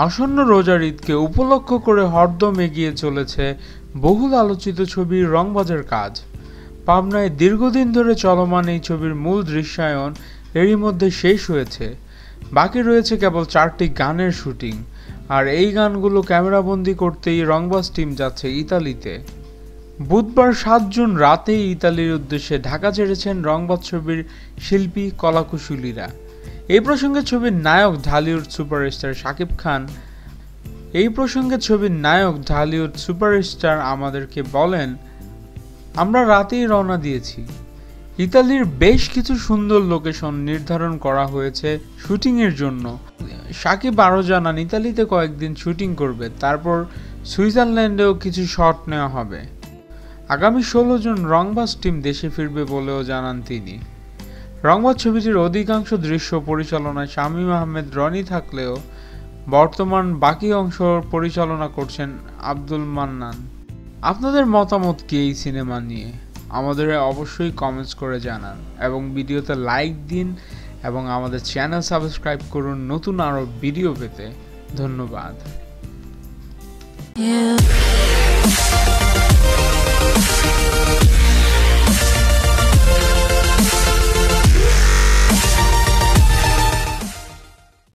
আসন্ন রোজার ঈদকে উপলক্ষ করে হরদম এগিয়ে চলেছে বহুল আলোচিত ছবি রংবাজের কাজ। পাবনায় দীর্ঘদিন ধরে চলমান এই ছবির মূল দৃশ্যায়ন এরই মধ্যে শেষ হয়েছে। বাকি রয়েছে কেবল 4টি গানের শুটিং, আর এই গানগুলো ক্যামেরাবন্দি করতেই রংবাজ টিম যাচ্ছে ইতালিতে। বুধবার 7 জুন রাতেই ইতালির উদ্দেশ্যে ঢাকা ছেড়েছেন রংবাজ ছবির শিল্পী কলাকুশলীরা। এই প্রসঙ্গে ছবির নায়ক ঢালিউড সুপারস্টার আমাদেরকে বলেন, আমরা রাতেই রওনা দিয়েছি। ইতালির বেশ কিছু সুন্দর লোকেশন নির্ধারণ করা হয়েছে শুটিংয়ের জন্য। সাকিব আরও জানান, ইতালিতে কয়েকদিন শুটিং করবে, তারপর সুইজারল্যান্ডেও কিছু শট নেওয়া হবে। আগামী 16 জুন রংবাজ টিম দেশে ফিরবে বলেও জানান তিনি। রংবাজ ছবিটির অধিকাংশ দৃশ্য পরিচালনায় শামীম আহমেদ রনি থাকলেও বর্তমান বাকি অংশ পরিচালনা করছেন আব্দুল মান্নান। আপনাদের মতামত কি এই সিনেমা নিয়ে? আমাদের অবশ্যই কমেন্টস করে জানান এবং ভিডিওতে লাইক দিন এবং আমাদের চ্যানেল সাবস্ক্রাইব করুন নতুন আরও ভিডিও পেতে। ধন্যবাদ।